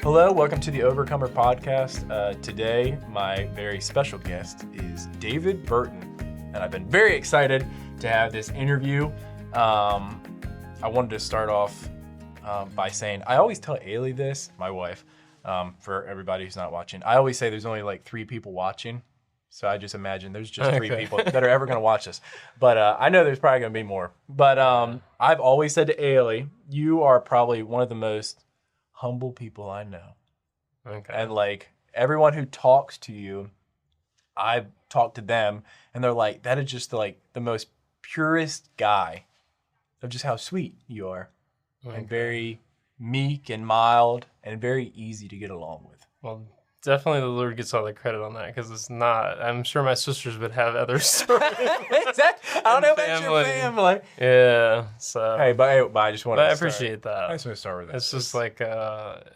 Hello, welcome to the Overcomer Podcast. Today, my very special guest is David Burton, and I've been very excited to have this interview. I wanted to start off by saying, I always tell Ailey this, my wife, for everybody who's not watching. I always say there's only like 3 people watching, so I just imagine there's just 3 people that are ever going to watch this. But I know there's probably going to be more. But I've always said to Ailey, you are probably one of the most humble people I know. Okay. And like everyone who talks to you, I've talked to them and they're like, that is just like the most purest guy of just how sweet you are. Okay. And very meek and mild and very easy to get along with. Well, definitely the Lord gets all the credit on that because it's not. I'm sure my sisters would have other stories. I don't know about your family. Yeah. So. Hey, but I just want to. I appreciate that. I just want to start with that. It's just like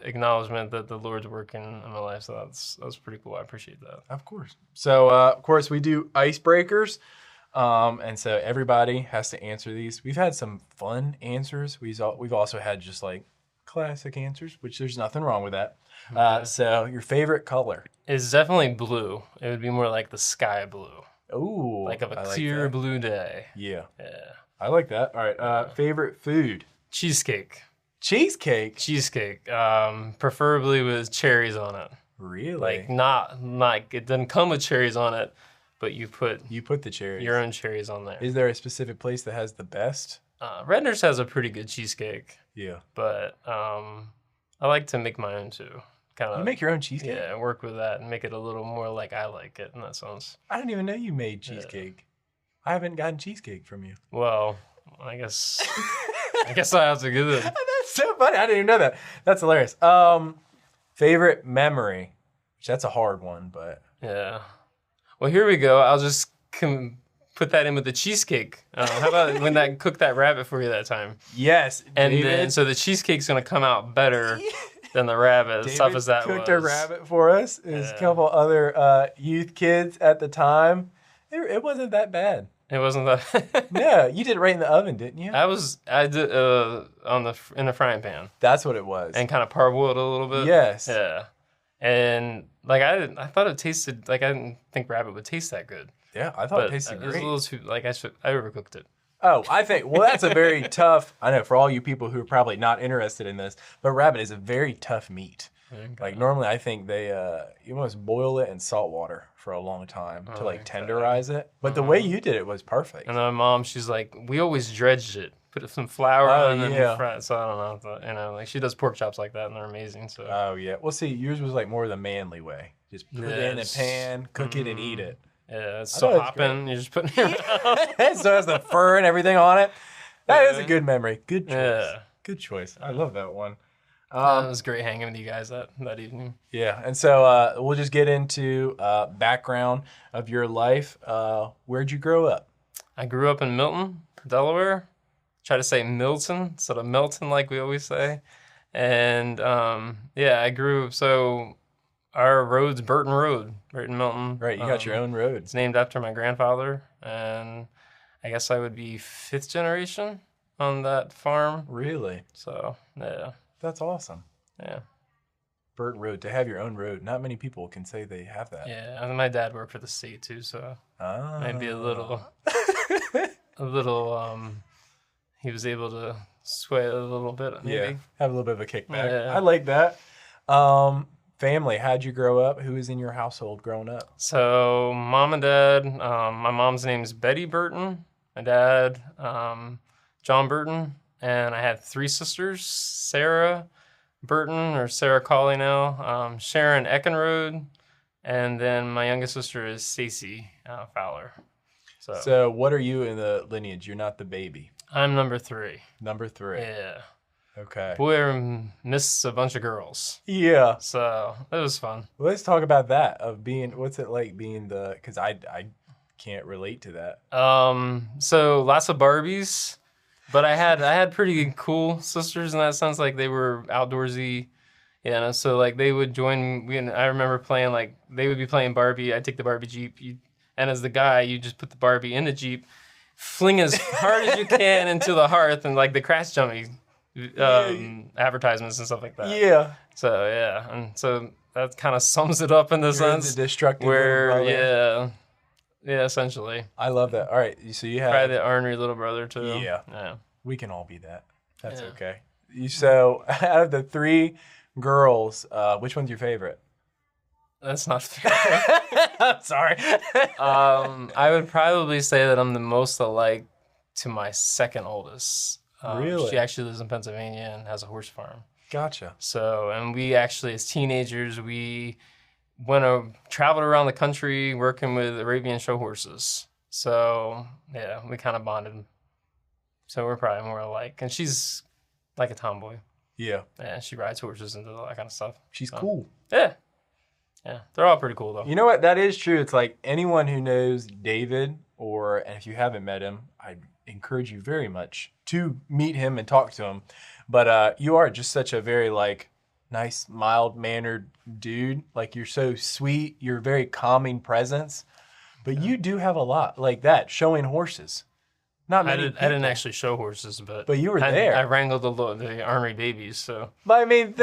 acknowledgement that the Lord's working in my life. So that's pretty cool. I appreciate that. Of course. So of course we do icebreakers, and so everybody has to answer these. We've had some fun answers. We've also had just like classic answers, which there's nothing wrong with that. So your favorite color? It's definitely blue. It would be more like the sky blue. Ooh. Like of a clear blue day. Yeah. Yeah. I like that. All right. Favorite food? Cheesecake. Cheesecake? Cheesecake. Preferably with cherries on it. Really? Like not like it doesn't come with cherries on it, but you put the cherries. Your own cherries on there. Is there a specific place that has the best? Redner's has a pretty good cheesecake. Yeah. But I like to make my own too. You make your own cheesecake? Yeah, work with that and make it a little more like I like it in that sense. I didn't even know you made cheesecake. Yeah. I haven't gotten cheesecake from you. Well, I guess I have to get it. That's so funny. I didn't even know that. That's hilarious. Favorite memory, which that's a hard one, but yeah. Well, here we go. I'll just put that in with the cheesecake. How about when I cooked that rabbit for you that time? Yes, and then so the cheesecake's gonna come out better than the rabbit. As tough as that cooked was. a rabbit for us. There's a couple other youth kids at the time. It wasn't that bad. It wasn't that. No, you did it right in the oven, didn't you? I did in a frying pan. That's what it was. And kind of parboiled a little bit. Yes. Yeah. And like I thought it tasted like I didn't think rabbit would taste that good. Yeah, I thought it tasted great. It was a little too like I overcooked it. Oh, I think that's a very tough. I know for all you people who are probably not interested in this, but rabbit is a very tough meat. Okay. Like normally, I think they you must boil it in salt water for a long time to like tenderize it. But the way you did it was perfect. And my mom, she's like, we always dredged it, put some flour on and then fry it. So I don't know, like she does pork chops like that, and they're amazing. So. Oh yeah, well see, yours was like more the manly way. Just put it in a pan, cook it, and eat it. Yeah, it's so hopping. You're just putting it in your mouth. So it has the fur and everything on it. That is a good memory. Good choice. Yeah. Good choice. I love that one. It was great hanging with you guys that evening. Yeah, and so we'll just get into background of your life. Where'd you grow up? I grew up in Milton, Delaware. Try to say Milton instead of Milton like we always say. And I grew so our road's Burton Road, right in Milton. Right, you got your own road. It's named after my grandfather, and I guess I would be 5th generation on that farm. Really? So, yeah. That's awesome. Yeah. Burton Road, to have your own road, not many people can say they have that. Yeah, and my dad worked for the state too, so maybe a little, he was able to sway it a little bit, maybe. Yeah, have a little bit of a kickback. Yeah. I like that. Family, how'd you grow up? Who was in your household growing up? So, mom and dad, my mom's name is Betty Burton, my dad, John Burton, and I had 3 sisters, Sarah Burton, or Sarah Cawley now, Sharon Eckenrode, and then my youngest sister is Stacy Fowler. So what are you in the lineage? You're not the baby. I'm number 3. Number 3. Yeah. Okay. Boy, I missed a bunch of girls. Yeah. So it was fun. Well, let's talk about that, of being, what's it like being because I can't relate to that. So lots of Barbies. But I had pretty cool sisters in that sense. Like they were outdoorsy, so like they would join. I remember playing like they would be playing Barbie. I'd take the Barbie Jeep, and as the guy, you just put the Barbie in the Jeep, fling as hard as you can into the hearth, and like the crash dummy advertisements and stuff like that. Yeah. So yeah, and so that kind of sums it up in the sense the destructive where little brother. yeah, essentially. I love that. All right, so you have Probably the ornery little brother too. Yeah. We can all be that. That's Yeah. okay. So out of the 3 girls, which one's your favorite? That's not fair. I'm sorry. I would probably say that I'm the most alike to my second oldest. Really? She actually lives in Pennsylvania and has a horse farm. Gotcha. So, and we actually, as teenagers, we traveled around the country working with Arabian show horses. So, yeah, we kind of bonded. So we're probably more alike. And she's like a tomboy. Yeah. Yeah, she rides horses and does all that kind of stuff. She's cool. Yeah. Yeah, they're all pretty cool, though. You know what? That is true. It's like anyone who knows David, and if you haven't met him, I encourage you very much to meet him and talk to him. But you are just such a very like nice, mild-mannered dude. Like you're so sweet. You're a very calming presence. But you do have a lot like that, showing horses. Not many I didn't actually show horses, but you were there. I wrangled the ornery babies, so. But I mean,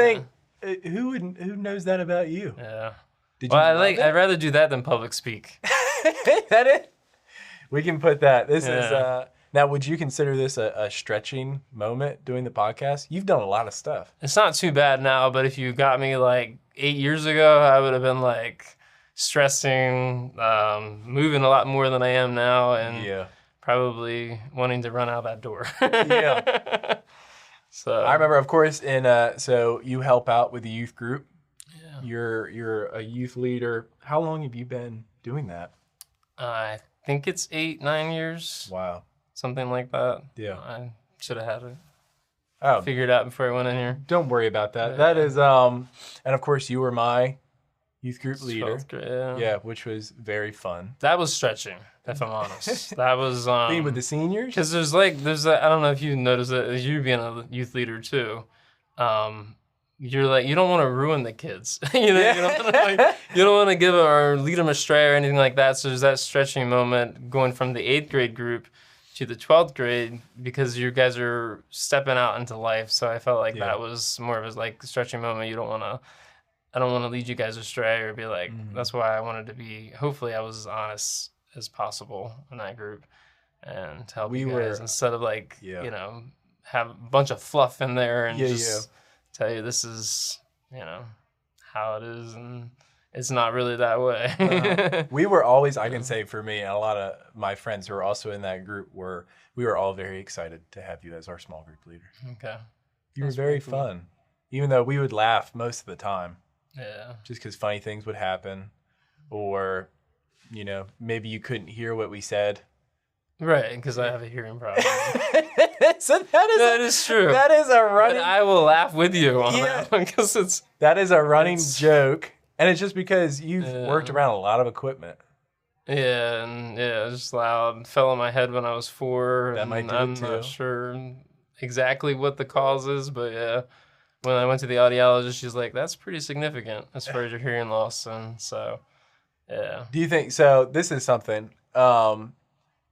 who knows that about you? Yeah. Did you I'd rather do that than public speak. That it? We can put that. This is now. Would you consider this a stretching moment doing the podcast? You've done a lot of stuff. It's not too bad now, but if you got me like 8 years ago, I would have been like stressing, moving a lot more than I am now, and probably wanting to run out that door. Yeah. So I remember, of course, so you help out with the youth group. Yeah. You're a youth leader. How long have you been doing that? I think it's 8-9 years. Wow. Something like that. Yeah. I should have had it figured out before I went in here. Don't worry about that. Yeah. That is, and of course you were my youth group leader. Yeah, which was very fun. That was stretching, if I'm honest. That was being with the seniors. Because there's I don't know if you noticed it, you being a youth leader too. You're like, you don't want to ruin the kids. You don't want to give them or lead them astray or anything like that. So there's that stretching moment going from the 8th grade group to the 12th grade because you guys are stepping out into life. So I felt like that was more of a like stretching moment. I don't want to lead you guys astray or be like, that's why I wanted to be, hopefully I was as honest as possible in that group and help you guys instead of like, have a bunch of fluff in there and tell you this is, how it is and it's not really that way. We were always, I can say for me and a lot of my friends who are also in that group we were all very excited to have you as our small group leader. Okay. You were very fun, even though we would laugh most of the time. Yeah. Just because funny things would happen or, maybe you couldn't hear what we said. Right, because I have a hearing problem. So that is true. That is a running... But I will laugh with you on that one because that is a running joke. And it's just because you've worked around a lot of equipment. Yeah, and just loud. Fell on my head when I was 4. That might do I'm it too. Not sure exactly what the cause is, but yeah. When I went to the audiologist, she's like, that's pretty significant as far as your hearing loss. And so, yeah. Do you think, so this is something,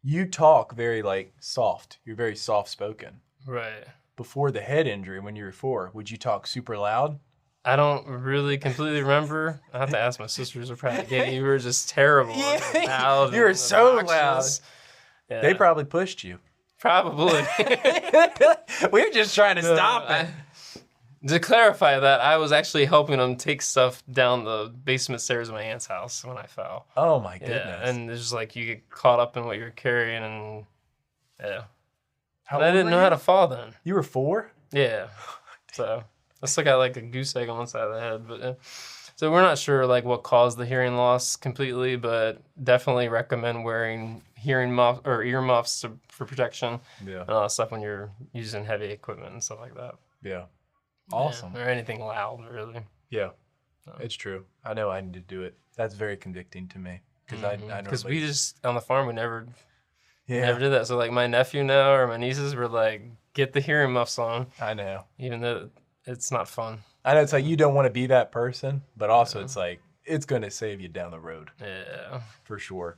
you talk very like soft. You're very soft spoken. Right. Before the head injury, when you were 4, would you talk super loud? I don't really completely remember. I have to ask my sisters. You were just terrible. Loud. You were so loud. Yeah. They probably pushed you. Probably. We were just trying to stop it. To clarify that, I was actually helping them take stuff down the basement stairs of my aunt's house when I fell. Oh my goodness. Yeah, and it's just like you get caught up in what you're carrying and How I didn't know how to fall then. You were 4? Yeah. So I still got like a goose egg on one side of the head. But so we're not sure like what caused the hearing loss completely, but definitely recommend wearing hearing muff or ear muffs for protection. Yeah. And all that stuff when you're using heavy equipment and stuff like that. Yeah. Awesome. Yeah, or anything loud, really. Yeah, it's true. I know I need to do it. That's very convicting to me because we just on the farm we never did that. So like my nephew now or my nieces were like, get the hearing muffs on. I know, even though it's not fun. I know it's like you don't want to be that person, but also it's like it's going to save you down the road. Yeah, for sure.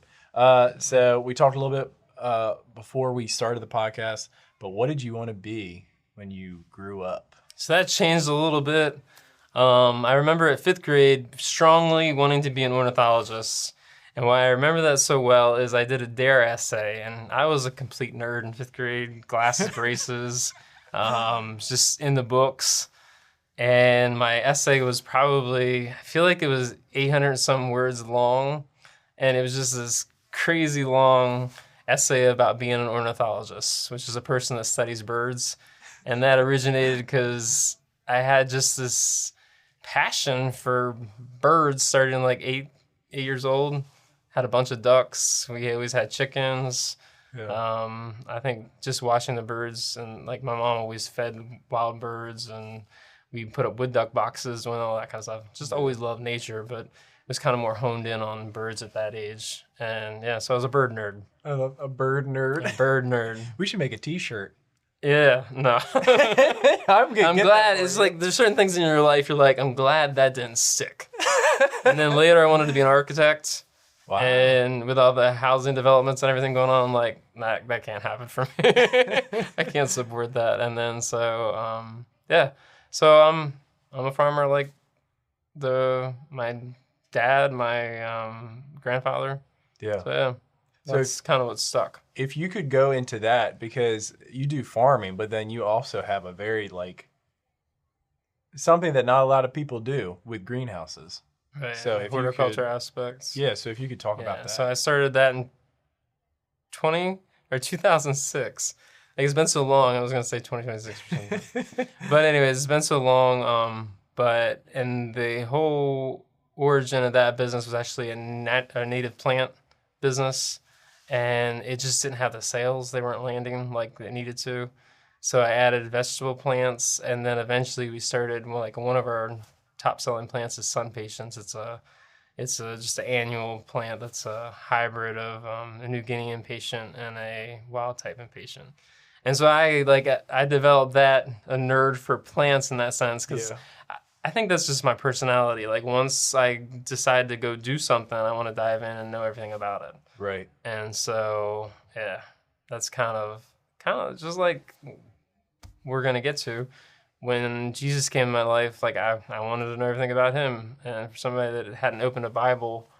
So we talked a little bit before we started the podcast, but what did you want to be when you grew up? So that changed a little bit. I remember at 5th grade strongly wanting to be an ornithologist. And why I remember that so well is I did a DARE essay, and I was a complete nerd in 5th grade, glasses, braces, just in the books. And my essay was probably, I feel like it was 800 and some words long. And it was just this crazy long essay about being an ornithologist, which is a person that studies birds. And that originated because I had just this passion for birds starting like 8 years old. Had a bunch of ducks. We always had chickens. Yeah. I think just watching the birds, and like my mom always fed wild birds, and we put up wood duck boxes and all that kind of stuff. Just always loved nature, but was kind of more honed in on birds at that age. And yeah, so I was a bird nerd. I love a bird nerd. A bird nerd. We should make a t-shirt. Yeah, no. I'm glad. It's like there's certain things in your life you're like, I'm glad that didn't stick. And then later I wanted to be an architect. Wow. And with all the housing developments and everything going on, I'm like, that can't happen for me. I can't support that. And then so, yeah. So I'm a farmer like my dad, my grandfather. Yeah. So yeah, that's kind of what stuck. If you could go into that, because you do farming, but then you also have a very something that not a lot of people do with greenhouses. Right. So if horticulture aspects. Yeah. So if you could talk about that. So I started that in 2006. Like, it's been so long. I was gonna say 2026 or something. But anyways, it's been so long. And the whole origin of that business was actually a native plant business, and it just didn't have the sales. They weren't landing like they needed to. So I added vegetable plants, and then eventually we started one of our top selling plants is Sun Patience. It's just an annual plant that's a hybrid of a New Guinea impatient and a wild type impatient. And so I developed that, a nerd for plants in that sense, because I think that's just my personality. Like, once I decide to go do something, I want to dive in and know everything about it. Right. And so, yeah, that's kind of just like we're going to get to. When Jesus came in my life, like I wanted to know everything about him. And for somebody that hadn't opened a Bible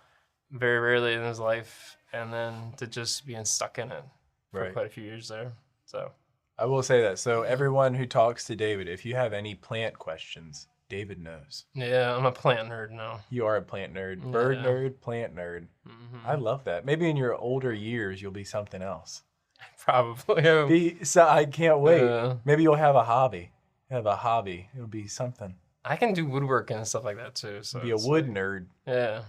very rarely in his life, and then to just being stuck in it for quite a few years there. So I will say that. So everyone who talks to David, if you have any plant questions, David knows. Yeah, I'm a plant nerd now. You are a plant nerd. Bird nerd, plant nerd. Mm-hmm. I love that. Maybe in your older years, you'll be something else. Probably. So I can't wait. Maybe you'll have a hobby. It'll be something. I can do woodworking and stuff like that too. So be a wood nerd. Yeah.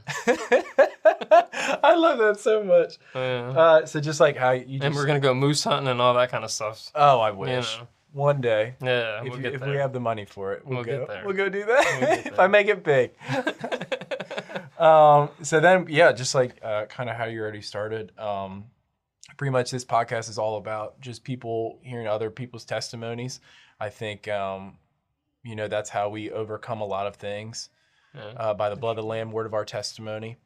I love that so much. Yeah. So just like how you just... And we're going to go moose hunting and all that kind of stuff. Oh, I wish. You know. One day. Yeah, if we have the money for it, we'll go. Get there. We'll go do that if I make it big. So then, yeah, just like kind of how you already started. Pretty much this podcast is all about just people hearing other people's testimonies. I think, that's how we overcome a lot of things by the blood of the Lamb, word of our testimony.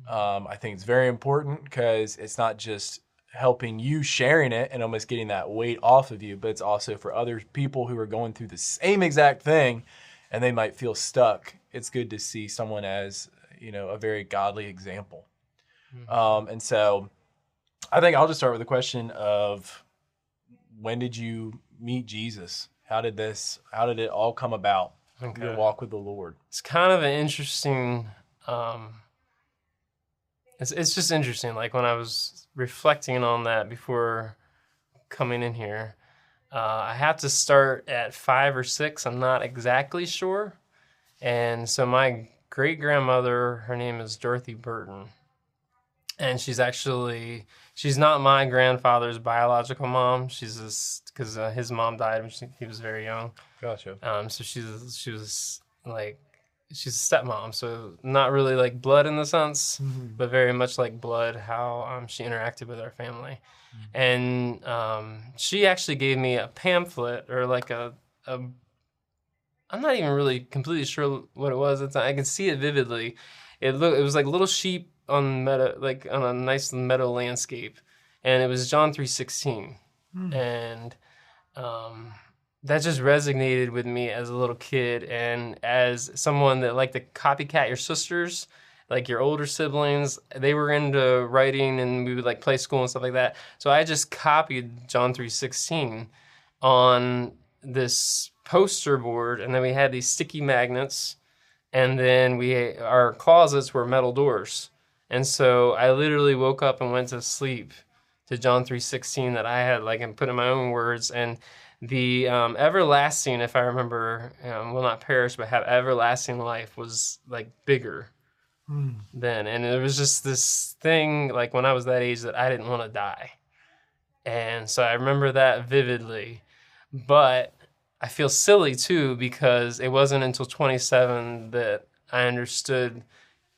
I think it's very important because it's not just helping you sharing it and almost getting that weight off of you, but it's also for other people who are going through the same exact thing and they might feel stuck. It's good to see someone as, a very godly example. Mm-hmm. And so I think I'll just start with the question of, when did you meet Jesus? How did it all come about? Your walk with the Lord. It's kind of an interesting, it's just interesting. Like, when I was reflecting on that before coming in here, I have to start at 5 or 6. I'm not exactly sure. And so my great-grandmother, her name is Dorothy Burton. And she's not my grandfather's biological mom. She's because his mom died when he was very young. Gotcha. So she's a stepmom. So not really like blood in the sense, but very much like blood, how she interacted with our family. Mm-hmm. And she actually gave me a pamphlet or like a I'm not even really completely sure what it was. I can see it vividly. It was like little sheep on a nice meadow landscape, and it was John 3:16, and that just resonated with me as a little kid and as someone that liked to copycat your sisters, like your older siblings. They were into writing and we would like play school and stuff like that. So I just copied John 3:16 on this poster board, and then we had these sticky magnets, and then our closets were metal doors. And so I literally woke up and went to sleep to John 3:16 that I had like and put in my own words. And the everlasting, if I remember, will not perish but have everlasting life was like bigger then. And it was just this thing like when I was that age that I didn't want to die. And so I remember that vividly. But I feel silly too because it wasn't until 27 that I understood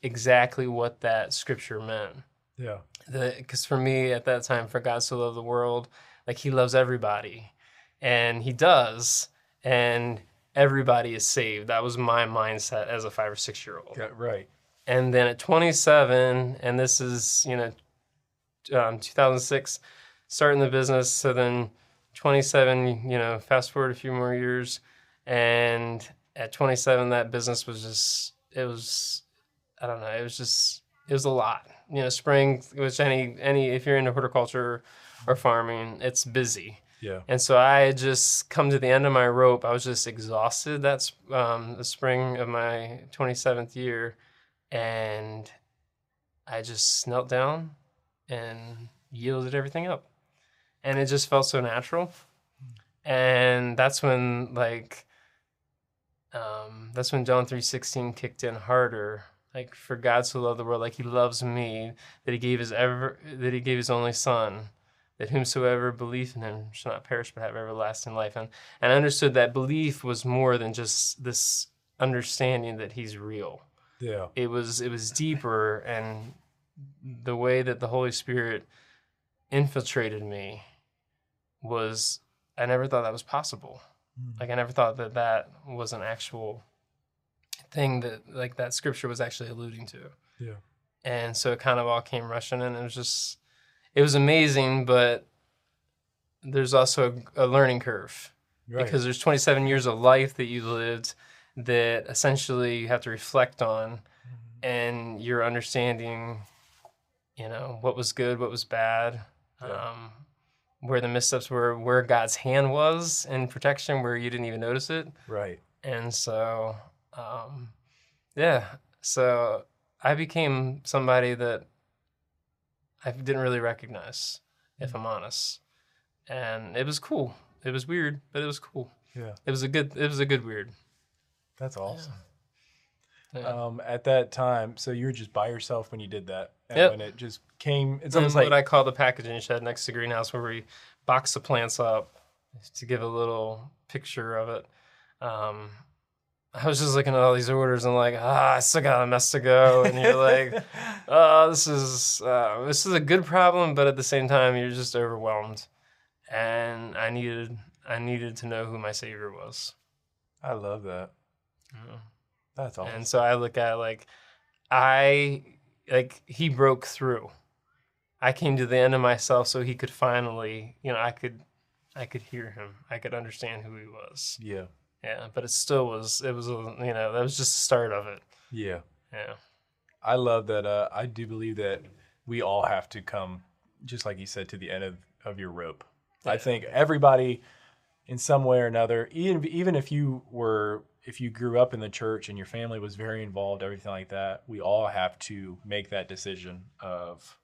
exactly what that scripture meant. Yeah. Because for me at that time, for God so loved the world, like he loves everybody. And he does. And everybody is saved. That was my mindset as a 5 or 6 year old. Yeah, right. And then at 27, and this is, 2006, starting the business. So then 27, fast forward a few more years. And at 27, that business was just, it was a lot. Spring, which if you're into horticulture or farming, it's busy. Yeah. And so I had just come to the end of my rope. I was just exhausted. That's the spring of my 27th year. And I just knelt down and yielded everything up. And it just felt so natural. And that's when John 3:16 kicked in harder. Like, for God so loved the world, like he loves me, that he gave his only son, that whomsoever believeth in him shall not perish but have everlasting life. And I understood that belief was more than just this understanding that he's real. Yeah. It was deeper, and the way that the Holy Spirit infiltrated me was, I never thought that was possible. Like, I never thought that was an actual thing that that scripture was actually alluding to. Yeah. And so it kind of all came rushing in. It was amazing, but there's also a learning curve. Right. Because there's 27 years of life that you lived that essentially you have to reflect on, and you're understanding, what was good, what was bad, where the missteps were, where God's hand was in protection, where you didn't even notice it. Right. And so, so I became somebody that I didn't really recognize, if I'm honest. And it was cool. It was weird, but it was cool. Yeah. It was a good weird. That's awesome. Yeah. At that time, so you were just by yourself when you did that. And when it just came, it's almost like what I call the packaging shed next to greenhouse, where we box the plants up to give a little picture of it. I was just looking at all these orders and like, I still got a mess to go. And you're like, this is a good problem, but at the same time, you're just overwhelmed. And I needed to know who my Savior was. I love that. Yeah. That's awesome. And so I look at he broke through. I came to the end of myself so he could finally, I could hear him. I could understand who he was. Yeah. Yeah, but that was just the start of it. Yeah. Yeah. I love that. I do believe that we all have to come, just like you said, to the end of your rope. Yeah. I think everybody in some way or another, even if you grew up in the church and your family was very involved, everything like that, we all have to make that decision of,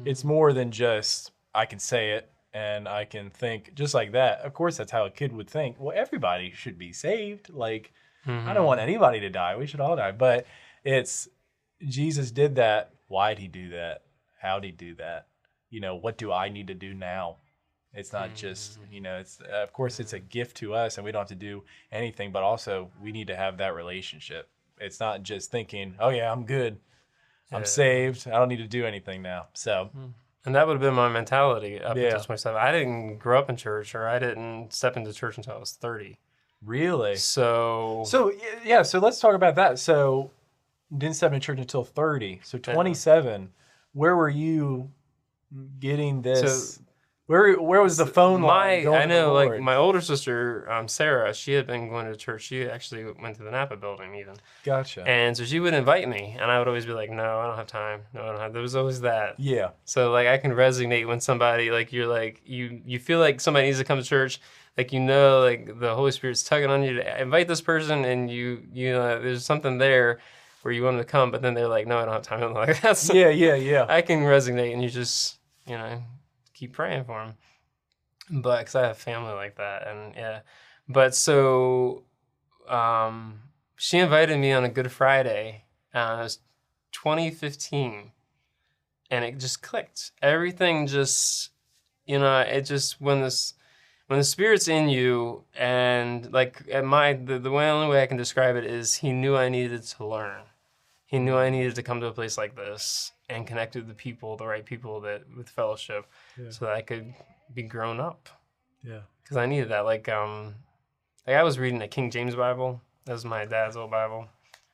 it's more than just, I can say it and I can think just like that. Of course, that's how a kid would think. Well, everybody should be saved. Like, I don't want anybody to die. We should all die. But it's, Jesus did that. Why'd he do that? How'd he do that? What do I need to do now? It's not just, it's, of course, it's a gift to us and we don't have to do anything, but also we need to have that relationship. It's not just thinking, oh yeah, I'm good. I'm saved. I don't need to do anything now. So, and that would have been my mentality up until 27. I didn't grow up in church, or I didn't step into church until I was 30. Really? So let's talk about that. So didn't step into church until 30. So 27, where were you getting this? Where was the phone line going I to know, the like Lord? my older sister, Sarah, she had been going to church. She actually went to the Napa building even. Gotcha. And so she would invite me, and I would always be like, no, I don't have time. No, I don't have. There was always that. Yeah. So like I can resonate when somebody like you're like you feel like somebody needs to come to church, like like the Holy Spirit's tugging on you to invite this person, and you know there's something there where you want them to come, but then they're like, no, I don't have time. I'm like, that's Yeah. I can resonate, and you just keep praying for them. But because I have family like that, and yeah, but so she invited me on a Good Friday. It was 2015. And it just clicked. Everything just, it just when the Spirit's in you, and like at the only way I can describe it is he knew I needed to learn. He knew I needed to come to a place like this and connect with the right people with fellowship, so that I could be grown up. Yeah. Because I needed that. Like I was reading a King James Bible. That was my dad's old Bible,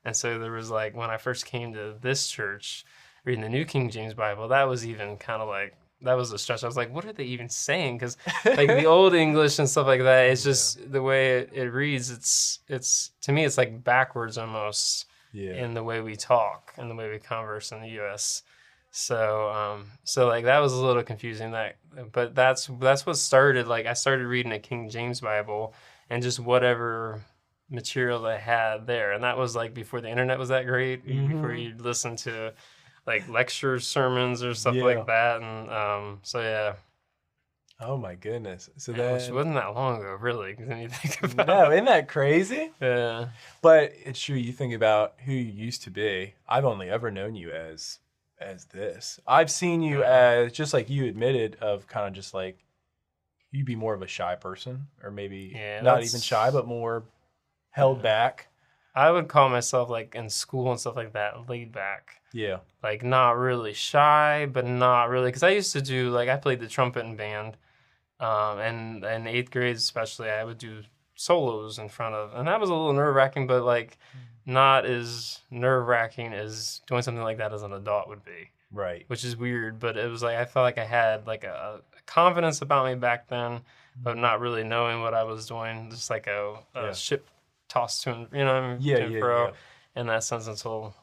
and so there was like when I first came to this church, reading the New King James Bible, that was even kind of like, that was a stretch. I was like, what are they even saying? Because like the old English and stuff like that, it's just the way it reads, it's to me, it's like backwards almost in the way we talk and the way we converse in the U.S. So like that was a little confusing. But that's what started. Like I started reading a King James Bible and just whatever material I had there. And that was like before the internet was that great, before you'd listen to like lectures, sermons, or stuff like that, and so yeah. Oh my goodness! So Which wasn't that long ago, really. When you think about no, isn't that crazy? Yeah. But it's true. You think about who you used to be. I've only ever known you as this. I've seen you as just like you admitted of kind of just like you'd be more of a shy person, or maybe not even shy, but more held back. I would call myself like in school and stuff like that, laid back. Yeah. Like not really shy, but not really. Because I used to do, like I played the trumpet in band. And in 8th grade especially, I would do solos in front of. And that was a little nerve-wracking, but like not as nerve-wracking as doing something like that as an adult would be. Right. Which is weird, but it was like I felt like I had like a confidence about me back then, but not really knowing what I was doing. Just like a ship tossed to and fro in that sense until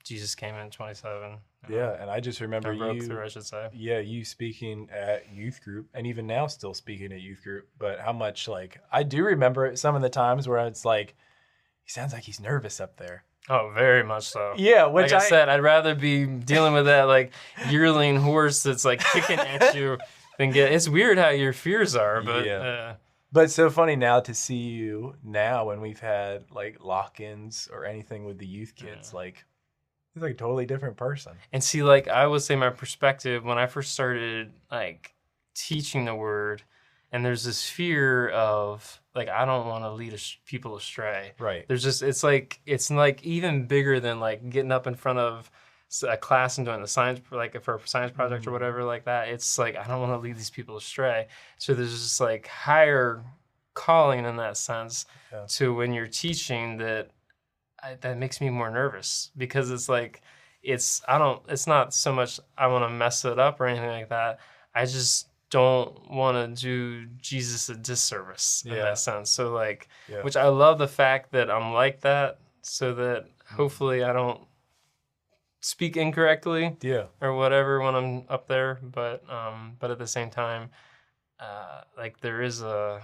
Jesus came in 27. Yeah, and I just remember you broke through, I should say. Yeah, you speaking at youth group, and even now still speaking at youth group. But how much like I do remember some of the times where it's like, he sounds like he's nervous up there. Oh, very much so. Yeah, which like I said, I'd rather be dealing with that like yearling horse that's like kicking at you than get. It's weird how your fears are, but. But it's so funny now to see you now when we've had like lock-ins or anything with the youth kids. Like, he's like a totally different person. And see, like I would say my perspective when I first started like teaching the word, and there's this fear of like I don't want to lead people astray. Right. There's just it's like even bigger than like getting up in front of a class and doing the science, like for a science project or whatever like that. It's like I don't want to lead these people astray. So there's just like higher calling in that sense to when you're teaching that makes me more nervous, because it's like it's not so much I want to mess it up or anything like that. I just don't want to do Jesus a disservice in that sense. So like, which I love the fact that I'm like that, so that hopefully I don't speak incorrectly or whatever when I'm up there. But at the same time, like there is a,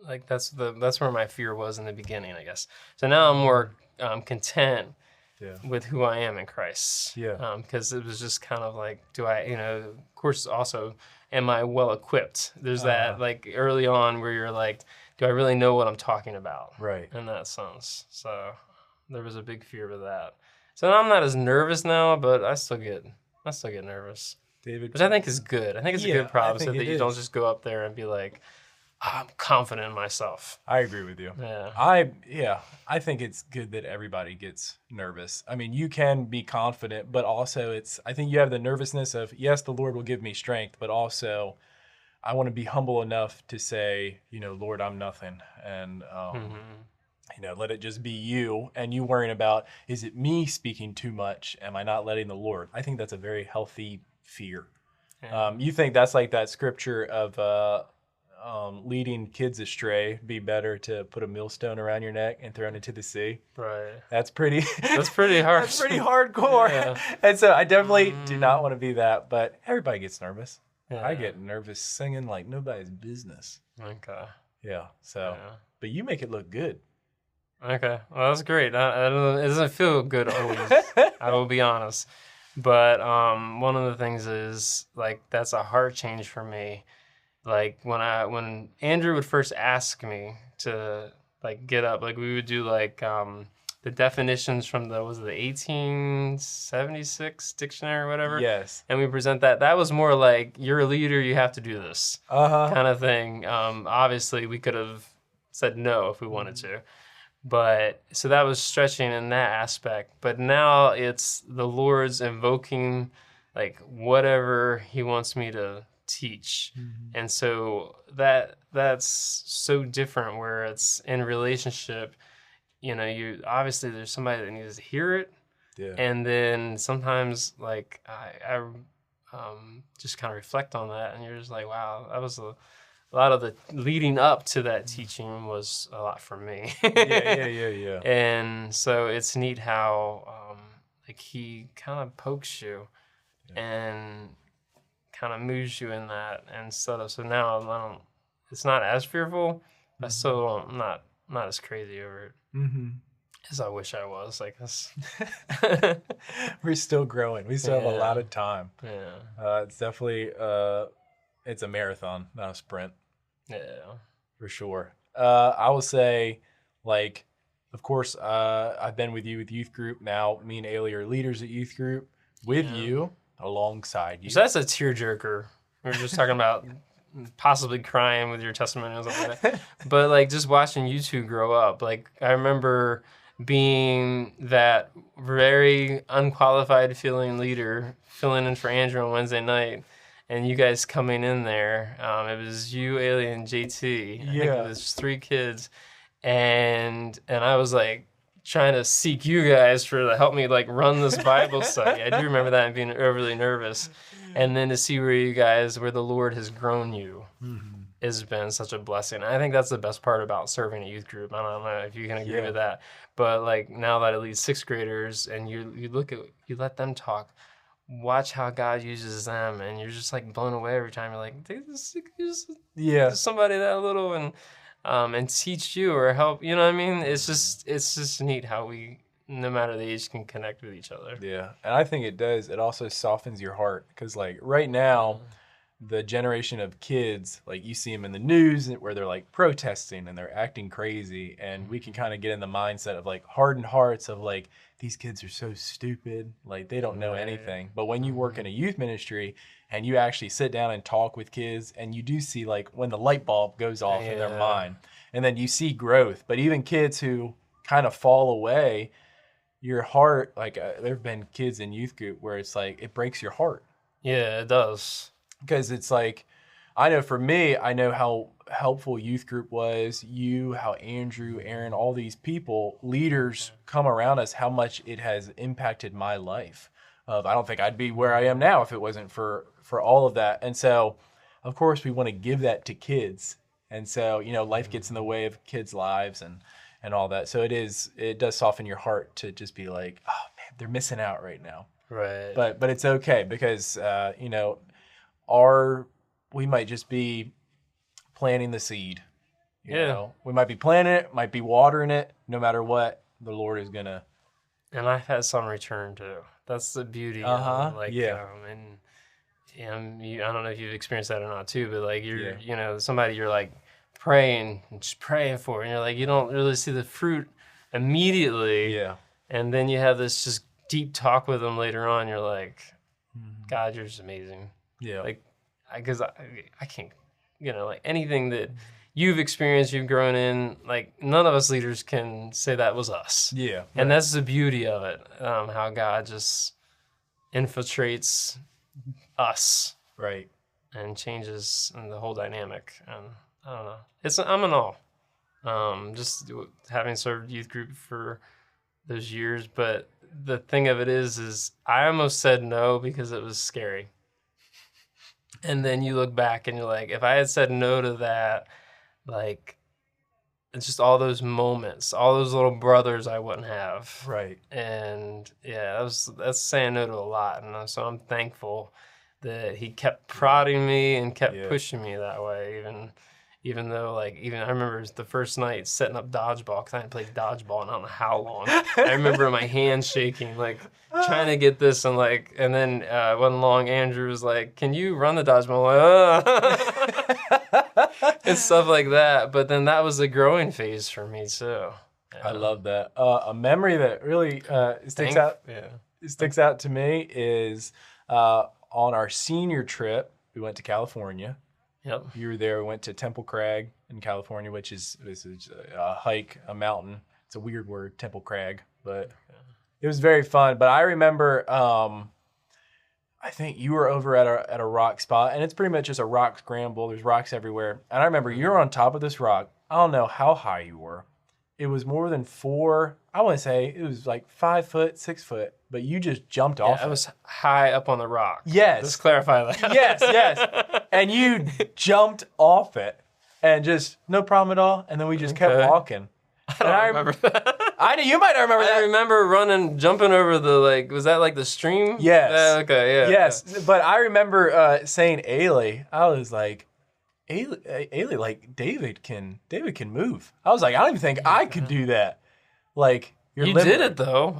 like that's where my fear was in the beginning, I guess. So now I'm more content with who I am in Christ. Because it was just kind of like, do I, of course, also, am I well equipped? There's that like early on where you're like, do I really know what I'm talking about? Right. In that sense. So there was a big fear with that. So now I'm not as nervous now, but I still get nervous. David, which I think is good. I think it's a good problem, so that you don't just go up there and be like, I'm confident in myself. I agree with you. I think it's good that everybody gets nervous. I mean, you can be confident, but also I think you have the nervousness of, yes, the Lord will give me strength, but also I want to be humble enough to say, Lord, I'm nothing. And let it just be you and you worrying about, is it me speaking too much? Am I not letting the Lord? I think that's a very healthy fear. Yeah. You think that's like that scripture of leading kids astray, be better to put a millstone around your neck and throw it into the sea? Right. That's pretty That's pretty harsh. that's pretty hardcore. Yeah. And so I definitely do not want to be that, but everybody gets nervous. Yeah. I get nervous singing like nobody's business. Okay. Yeah. So, Yeah. but you make it look good. Okay. Well, that's great. I don't, it doesn't feel good always. I will be honest. But one of the things is like that's a heart change for me. Like when Andrew would first ask me to like get up, like we would do like the definitions from the 1876 dictionary or whatever. Yes. And we present that. That was more like you're a leader, you have to do this kind of thing. Obviously, we could have said no if we wanted to. But so that was stretching in that aspect. But now it's the Lord's invoking like whatever he wants me to teach. And so that's so different where it's in relationship, you obviously there's somebody that needs to hear it. Yeah. And then sometimes like I just kind of reflect on that and you're just like, wow, that was a lot of the leading up to that teaching was a lot for me. Yeah. And so it's neat how like he kind of pokes you and kind of moves you in that instead of, so now it's not as fearful. I still don't, not as crazy over it as I wish I was, I guess. We're still growing. We still have a lot of time. Yeah. It's definitely, it's a marathon, not a sprint. Yeah. For sure. I will say, like, of course, I've been with you with youth group. Now, me and Ailey are leaders at youth group with you, alongside you. So that's a tearjerker. We were just talking about possibly crying with your testimony and stuff like that. But, like, just watching you two grow up. Like, I remember being that very unqualified feeling leader, filling in for Andrew on Wednesday night. And you guys coming in there, it was you, Ailey, and JT. I think it was 3 kids, and I was like trying to seek you guys to help me like run this Bible study. I do remember that and being overly nervous, and then to see where the Lord has grown you has been such a blessing. I think that's the best part about serving a youth group. I don't know if you can agree with that, but like now that it leads 6th graders, and you let them talk. Watch how God uses them, and you're just like blown away every time. You're like, there's somebody that little, and teach you or help. You know what I mean? It's just neat how we, no matter the age, can connect with each other. Yeah, and I think it does. It also softens your heart because, like, right now, the generation of kids, like you see them in the news where they're like protesting and they're acting crazy, and we can kind of get in the mindset of like hardened hearts of like, these kids are so stupid, like they don't know anything. But when you work in a youth ministry and you actually sit down and talk with kids, and you do see like when the light bulb goes off in their mind, and then you see growth. But even kids who kind of fall away, your heart, like there have been kids in youth group where it's like it breaks your heart. Yeah, it does. Because it's like, I know for me, I know how helpful youth group was, how Andrew, Aaron, all these people, leaders come around us, how much it has impacted my life. I don't think I'd be where I am now if it wasn't for all of that. And so, of course, we want to give that to kids. And so, life gets in the way of kids' lives and all that. So it does soften your heart to just be like, oh man, they're missing out right now. Right. But it's okay because, we might just be planting the seed. You know? We might be planting it, might be watering it. No matter what, the Lord is going to. And I've had some return too. That's the beauty. Of it. And I don't know if you've experienced that or not too, but like somebody you're like praying and just praying for, and you're like, you don't really see the fruit immediately. Yeah. And then you have this just deep talk with them later on. You're like, God, you're just amazing. Yeah. Like, because I can't, like anything that you've experienced, you've grown in, like none of us leaders can say that was us. Yeah. Right. And that's the beauty of it, how God just infiltrates us. Right. And changes the whole dynamic. And I don't know. I'm in awe. just having served youth group for those years. But the thing of it is I almost said no because it was scary. And then you look back and you're like, if I had said no to that, like, it's just all those moments, all those little brothers I wouldn't have. Right. And yeah, that's saying no to a lot. And so I'm thankful that he kept prodding me and kept pushing me that way, even though, like, I remember the first night setting up dodgeball, because I hadn't played dodgeball in I don't know how long. I remember my hands shaking, like, trying to get this, and then wasn't long, Andrew was like, can you run the dodgeball? Like, and stuff like that. But then that was a growing phase for me, too. Yeah. I love that. A memory that really sticks out to me is on our senior trip, we went to California. Yep. You were there. We went to Temple Crag in California, which is a hike, a mountain. It's a weird word, Temple Crag, but it was very fun. But I remember, I think you were over at a rock spot, and it's pretty much just a rock scramble. There's rocks everywhere. And I remember you were on top of this rock. I don't know how high you were. It was more than 4. I want to say it was like 5 foot, 6 foot, but you just jumped off. I was high up on the rock. Yes. Let's clarify that. Yes. And you jumped off it and just no problem at all. And then we just kept walking. I don't remember that. I know you might not remember that. I remember jumping over was that like the stream? Yes. Okay, yeah. Yes. But I remember saying Ailey, I was like, Ailey, like David can move. I was like, I don't even think I could do that. Like, you did it though.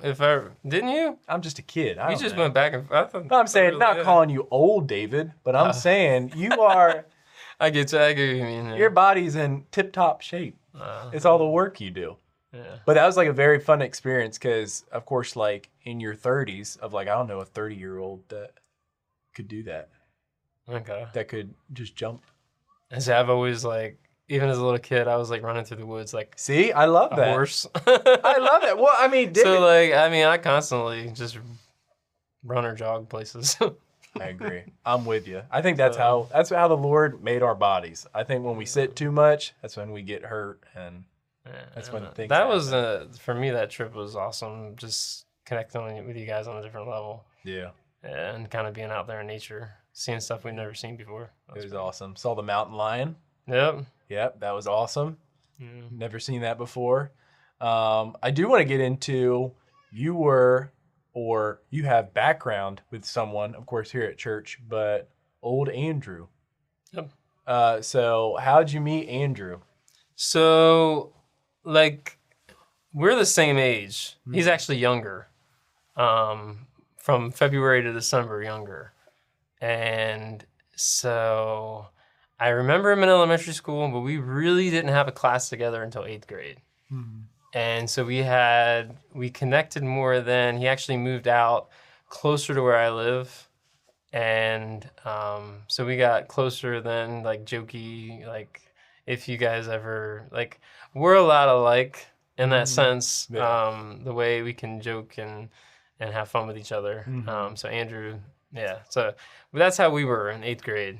Didn't you? I'm just a kid. You just went back and forth. No, I'm saying, not calling you old David, but I'm saying you are. I get what you mean. Yeah. Your body's in tip-top shape. It's all the work you do. Yeah. But that was like a very fun experience because, of course, like in your 30s, of like, I don't know, a 30-year-old that could do that. Okay. That could just jump. And so I've always even as a little kid, I was like running through the woods like. See, I love that. Horse. I love it. Well, I mean, I constantly just run or jog places. I agree. I'm with you. I think that's how the Lord made our bodies. I think when we sit too much, that's when we get hurt, and that's when things that happen. Was for me. That trip was awesome. Just connecting with you guys on a different level. Yeah. And kind of being out there in nature, seeing stuff we've never seen before. It was awesome. Saw the mountain lion. Yep, that was awesome. Never seen that before. I do want to get into you have background with someone, of course, here at church, but old Andrew. Yep. So how'd you meet Andrew? So, we're the same age. He's actually younger. From February to December, younger. And so I remember him in elementary school, but we really didn't have a class together until 8th grade. Mm-hmm. And so we connected more then. He actually moved out closer to where I live. And so we got closer then, jokey, if you guys ever, we're a lot alike in that sense, the way we can joke and have fun with each other. Mm-hmm. So Andrew, so that's how we were in 8th grade.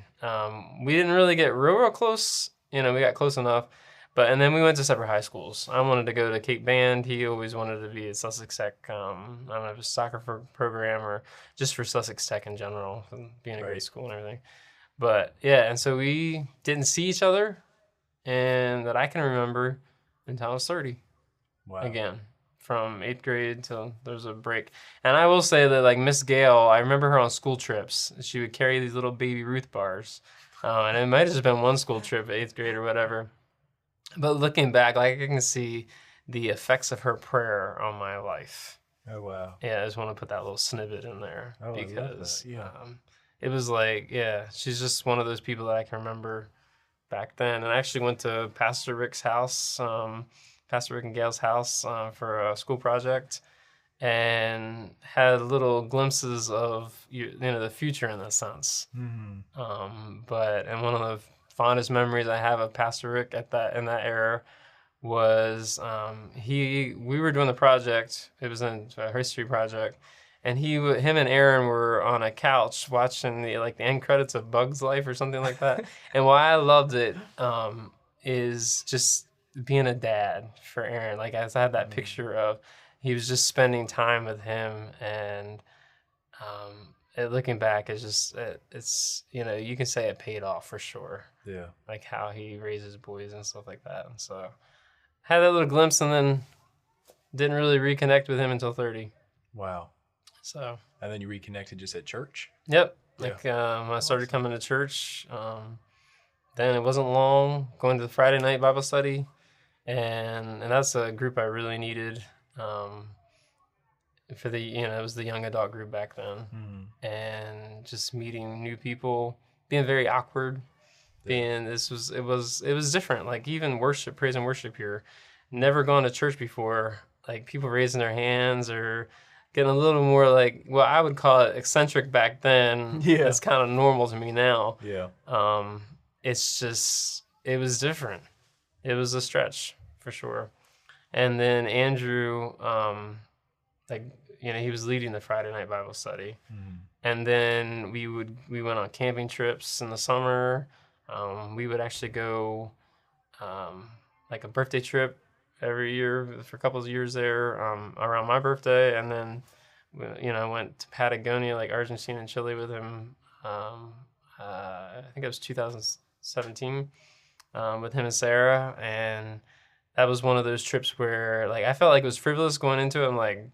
We didn't really get real close. We got close enough. And then we went to separate high schools. I wanted to go to Cape Band. He always wanted to be at Sussex Tech. I don't know, a soccer program or just for Sussex Tech in general, being a great school and everything. But and so we didn't see each other, and that I can remember until I was 30. Wow. Again, from 8th grade till there was a break. And I will say that Miss Gail, I remember her on school trips. She would carry these little baby Ruth bars. And it might have just been one school trip, 8th grade or whatever. But looking back, I can see the effects of her prayer on my life. Oh, wow. Yeah, I just want to put that little snippet in there. Oh, because I love that. Yeah. It was she's just one of those people that I can remember back then. And I actually went to Pastor Rick's house, Pastor Rick and Gail's house for a school project, and had little glimpses of the future in a sense. Mm-hmm. And one of the fondest memories I have of Pastor Rick in that era was we were doing the project. It was a history project, and him and Aaron were on a couch watching the end credits of Bug's Life or something like that. And why I loved it is just being a dad for Aaron. Like, I had that picture of he was just spending time with him, and looking back, it's just it's you can say it paid off for sure. Yeah. Like how he raises boys and stuff like that. And so had that little glimpse, and then didn't really reconnect with him until 30. Wow. So. And then you reconnected just at church? Yep. Like I started coming to church. Then it wasn't long going to the Friday night Bible study, and that's a group I really needed. For the it was the young adult group back then, and just meeting new people, being very awkward, it was different. Like even worship, praise and worship here, never gone to church before. Like people raising their hands or getting a little more like what I would call it eccentric back then. Yeah, it's kind of normal to me now. Yeah, it's just it was different. It was a stretch for sure. And then Andrew, he was leading the Friday night Bible study. And then we went on camping trips in the summer. We would actually go like a birthday trip every year for a couple of years there around my birthday. And then, went to Patagonia, like Argentina and Chile with him. I think it was 2017 with him and Sarah. And that was one of those trips where, like, I felt like it was frivolous going into it. I'm like,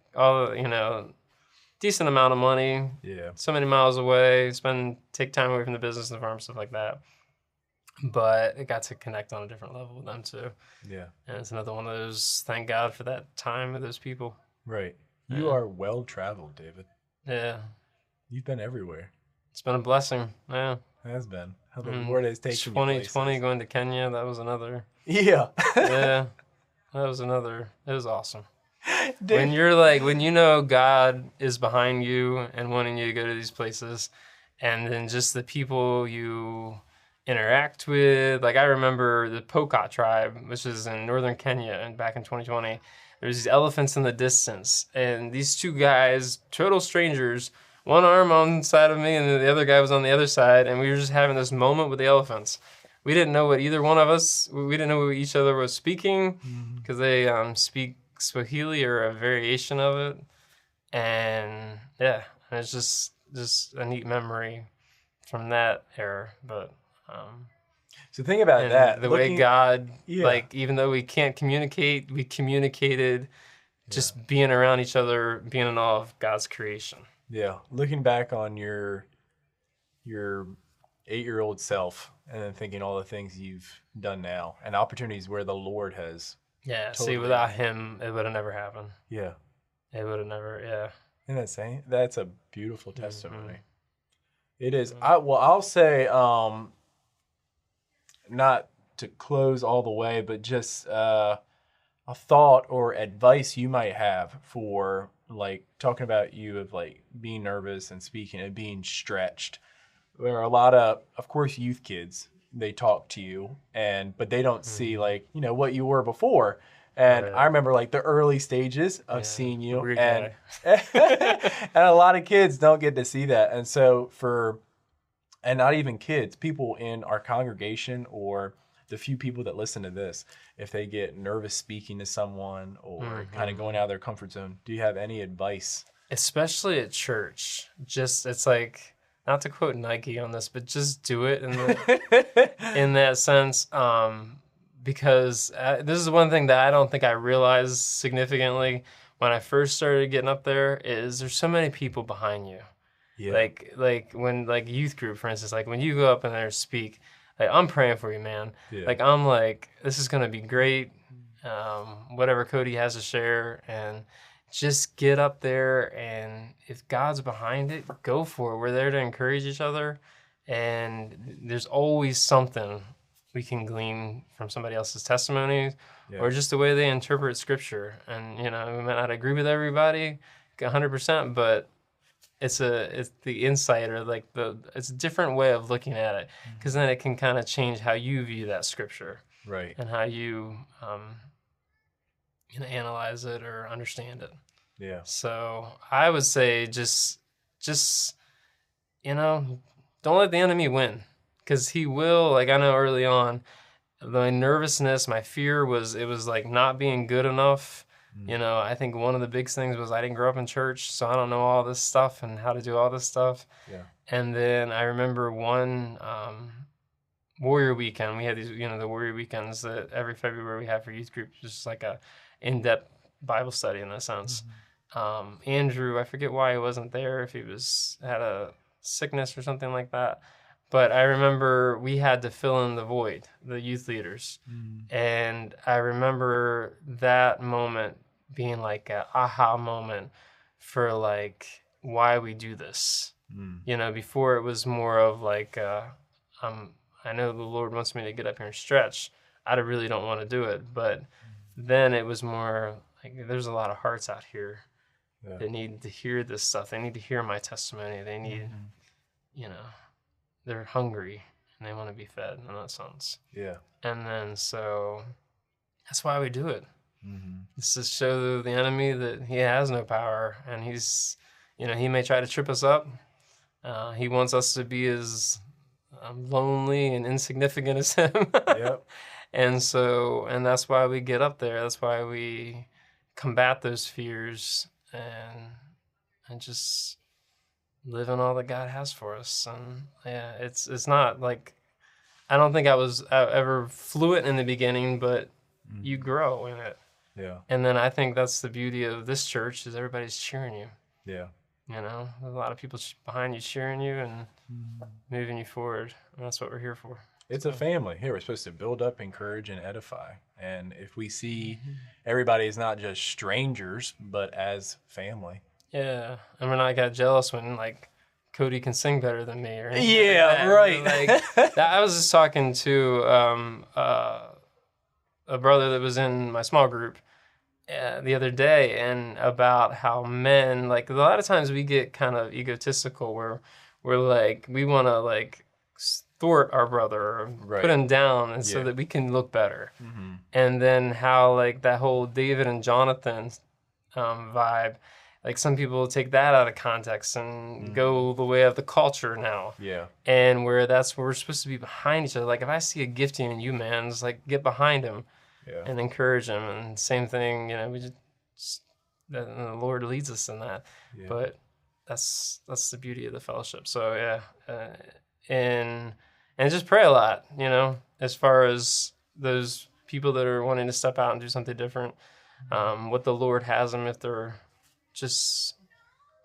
decent amount of money. Yeah. So many miles away, take time away from the business and the farm, stuff like that. But it got to connect on a different level with them too. Yeah. And it's another one of those, thank God for that time with those people. Right. You are well traveled, David. Yeah. You've been everywhere. It's been a blessing. Yeah. It has been. How the Lord has taken you 2020 going to Kenya, that was another. Yeah. Yeah. That was another. It was awesome. When you're like, when God is behind you and wanting you to go to these places, and then just the people you interact with. Like I remember the Pokot tribe, which is in northern Kenya, and back in 2020, there's these elephants in the distance, and these two guys, total strangers, one arm on the side of me and the other guy was on the other side, and we were just having this moment with the elephants. We didn't know what either one of us, we didn't know what each other was speaking, because they speak Swahili or a variation of it. And yeah, it's just a neat memory from that era. But so think about that. The way God, like, even though we can't communicate, we communicated just being around each other, being in awe of God's creation. Yeah. Looking back on your 8-year-old self and then thinking all the things you've done now and opportunities where the Lord has. Yeah. Totally. See, without him, it would have never happened. Yeah. It would have never, Isn't that saying? That's a beautiful testimony. It is. I'll say, not to close all the way, but just a thought or advice you might have for, like, talking about you of, like, being nervous and speaking and being stretched. There are a lot of course, youth kids, they talk to you, but they don't see, like, what you were before. And I remember, like, the early stages of seeing you, and a lot of kids don't get to see that. And so and not even kids, people in our congregation or the few people that listen to this, if they get nervous speaking to someone or kind of going out of their comfort zone, do you have any advice? Especially at church. It's like, not to quote Nike on this, but just do it in that sense. Because this is one thing that I don't think I realized significantly when I first started getting up there is there's so many people behind you. Yeah. Like when, like, youth group, for instance, like when you go up in there and speak, like, I'm praying for you, man. Yeah. Like, I'm like, this is going to be great. Whatever Cody has to share, and just get up there, and if God's behind it, go for it. We're there to encourage each other, and there's always something we can glean from somebody else's testimonies or just the way they interpret scripture. And, we might not agree with everybody 100%, but it's the insight, or like it's a different way of looking at it, because then it can kind of change how you view that scripture, right? And how you analyze it or understand it. Yeah. So I would say just don't let the enemy win, because he will. Like, I know early on, my nervousness, my fear was like not being good enough. You know, I think one of the big things was I didn't grow up in church, so I don't know all this stuff and how to do all this stuff. Yeah. And then I remember one Warrior Weekend. We had these, the Warrior Weekends that every February we have for youth group, just like a in-depth Bible study in a sense. Andrew, I forget why he wasn't there, if he had a sickness or something like that. But I remember we had to fill in the void, the youth leaders. And I remember that moment being like an aha moment for like why we do this. Before it was more of like, I know the Lord wants me to get up here and stretch. I really don't want to do it. But then it was more like there's a lot of hearts out here that need to hear this stuff. They need to hear my testimony. They need, they're hungry and they want to be fed in that sense. Yeah. And then so that's why we do it. It's to show the enemy that he has no power, and he's, he may try to trip us up. He wants us to be as lonely and insignificant as him. Yep. And that's why we get up there. That's why we combat those fears and just live in all that God has for us. And yeah, it's not like, I don't think I was ever fluent in the beginning, but you grow in it. Yeah. And then I think that's the beauty of this church is everybody's cheering you. Yeah. There's a lot of people behind you cheering you and moving you forward. And that's what we're here for. It's a family. Here, we're supposed to build up, encourage, and edify. And if we see everybody is not just strangers, but as family. Yeah. And we're not got jealous when, like, Cody can sing better than me. Or yeah, right. I was just talking to a brother that was in my small group the other day, and about how men, like, a lot of times we get kind of egotistical where we're like, we want to, like, thwart our brother or put him down and so that we can look better. And then how, like, that whole David and Jonathan vibe, like, some people take that out of context and go the way of the culture now. Yeah. And where we're supposed to be behind each other. Like, if I see a gifting in you, man, it's like, get behind him and encourage him. And same thing, we just the Lord leads us in that. Yeah. But that's the beauty of the fellowship. So, yeah. And just pray a lot, as far as those people that are wanting to step out and do something different, what the Lord has them, if they're just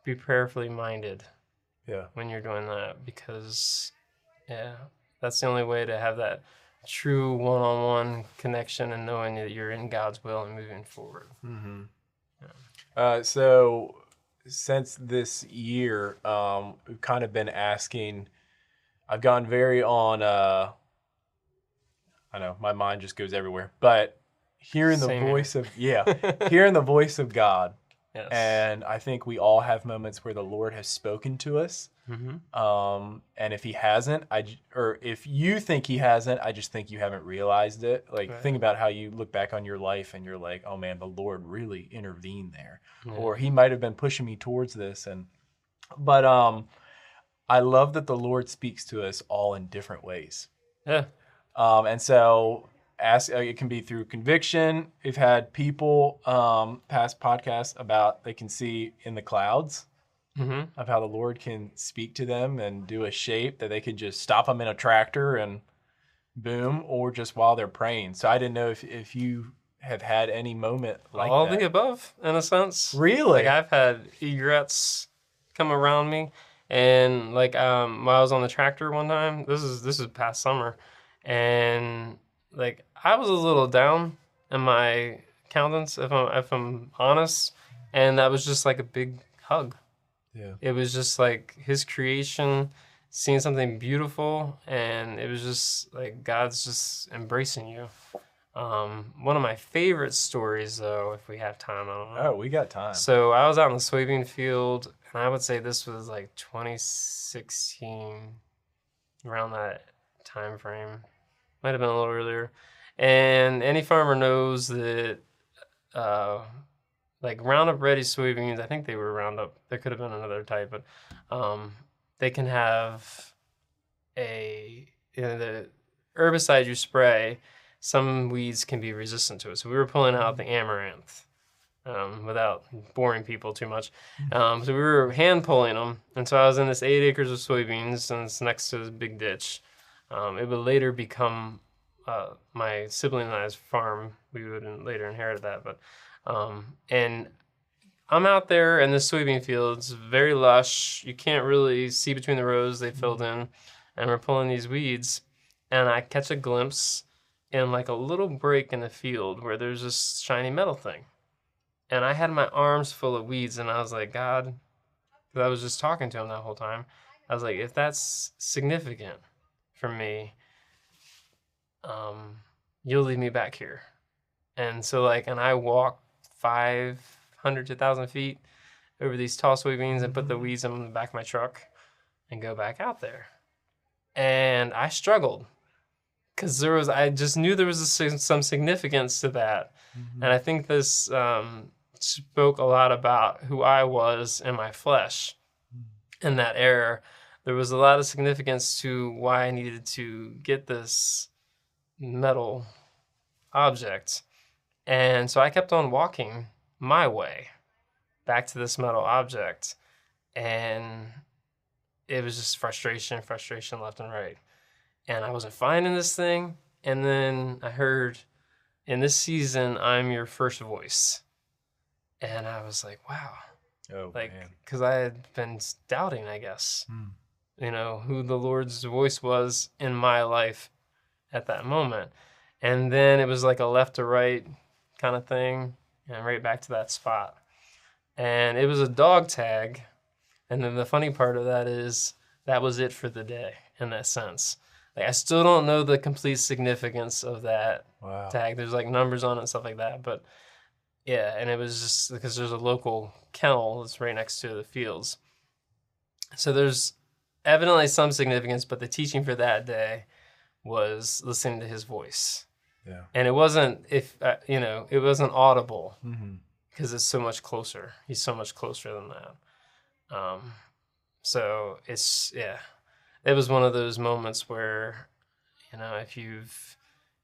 be prayerfully minded when you're doing that, because, that's the only way to have that true one-on-one connection and knowing that you're in God's will and moving forward. So since this year, we've kind of been asking, I've gone very on, I know, my mind just goes everywhere, but hearing the voice of, hearing the voice of God. Yes. And I think we all have moments where the Lord has spoken to us. And if he hasn't, or if you think he hasn't, I just think you haven't realized it. Like, think about how you look back on your life and you're like, oh man, the Lord really intervened there. Or he might have been pushing me towards this. But I love that the Lord speaks to us all in different ways. Yeah. And so it can be through conviction. We've had people past podcasts about they can see in the clouds of how the Lord can speak to them and do a shape that they could just stop them in a tractor and boom, or just while they're praying. So I didn't know if you have had any moment like all that. All the above, in a sense. Really? Like, I've had egrets come around me, and like while I was on the tractor one time, this is past summer, and like I was a little down in my countenance, if I'm honest, and that was just like a big hug. Yeah. It was just like his creation, seeing something beautiful, and it was just like God's just embracing you. One of my favorite stories, though, if we have time, I don't know. Oh, we got time. So I was out in the soybean field, and I would say this was like 2016, around that time frame. Might have been a little earlier. And any farmer knows that like Roundup Ready soybeans, I think they were Roundup. There could have been another type, but they can have the herbicide you spray some weeds can be resistant to it. So we were pulling out the amaranth without boring people too much. So we were hand pulling them. And so I was in this 8 acres of soybeans, and it's next to this big ditch. It would later become my sibling and I's farm. We would later inherit that. But and I'm out there in the soybean fields, very lush. You can't really see between the rows they filled in. And we're pulling these weeds. And I catch a glimpse in like a little break in the field where there's this shiny metal thing. And I had my arms full of weeds, and I was like, God, 'cause I was just talking to him that whole time. I was like, if that's significant for me, you'll lead me back here. And so and I walked 500 to 1,000 feet over these tall soybeans and put the weeds in the back of my truck and go back out there. And I struggled. Because I just knew there was some significance to that. And I think this spoke a lot about who I was in my flesh in that era. There was a lot of significance to why I needed to get this metal object. And so I kept on walking my way back to this metal object. And it was just frustration left and right. And I wasn't finding this thing. And then I heard, in this season, I'm your first voice. And I was like, wow. Oh, man. Because I had been doubting, I guess, who the Lord's voice was in my life at that moment. And then it was like a left to right kind of thing, and right back to that spot. And it was a dog tag. And then the funny part of that is that was it for the day, in that sense. I still don't know the complete significance of that tag. There's numbers on it and stuff like that. But yeah, and it was just because there's a local kennel that's right next to the fields. So there's evidently some significance, but the teaching for that day was listening to his voice. Yeah. And it wasn't, it wasn't audible because it's so much closer. He's so much closer than that. So it was one of those moments where, if you've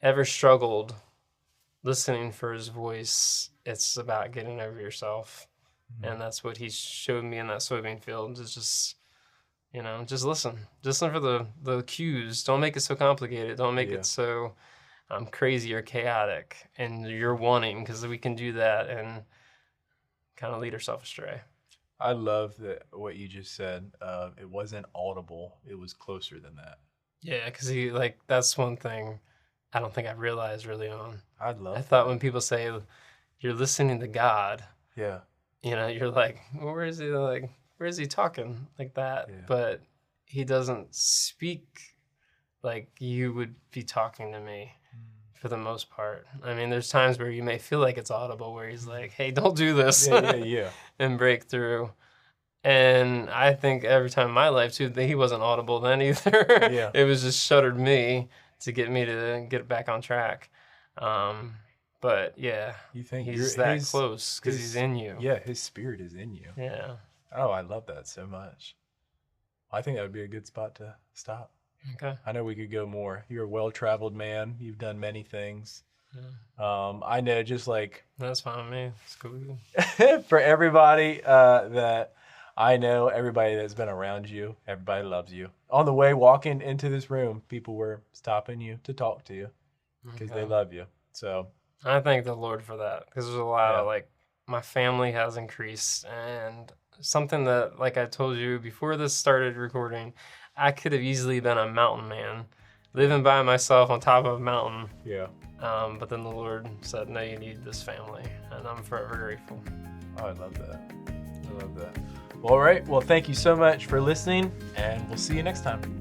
ever struggled listening for his voice, it's about getting over yourself. And that's what he showed me in that soybean field, is just, just listen. Just listen for the cues. Don't make it so complicated. Don't make it so crazy or chaotic. And you're wanting, because we can do that and kind of lead ourselves astray. I love what you just said. It wasn't audible. It was closer than that. Yeah, because that's one thing I don't think I realized early on. I thought when people say you're listening to God, you're like, well, where is he? Where is he talking like that? Yeah. But he doesn't speak like you would be talking to me for the most part. I mean, there's times where you may feel like it's audible, where he's like, hey, don't do this. And break through. And I think every time in my life, too, that he wasn't audible then either. It was just shuttered me to get back on track. But yeah, you think he's that close because he's in you. Yeah, his spirit is in you. Yeah. Oh, I love that so much. I think that would be a good spot to stop. Okay. I know we could go more. You're a well-traveled man. You've done many things. Yeah. I know, just that's fine with me. It's cool. For everybody that I know, everybody that's been around you, everybody loves you. On the way walking into this room, people were stopping you to talk to you because they love you. So I thank the Lord for that, because there's a lot of my family has increased, and something that, like I told you before this started recording, I could have easily been a mountain man, living by myself on top of a mountain. Yeah. But then the Lord said, no, you need this family, and I'm forever grateful. Oh, I love that. I love that. Well, all right. Well, thank you so much for listening, and we'll see you next time.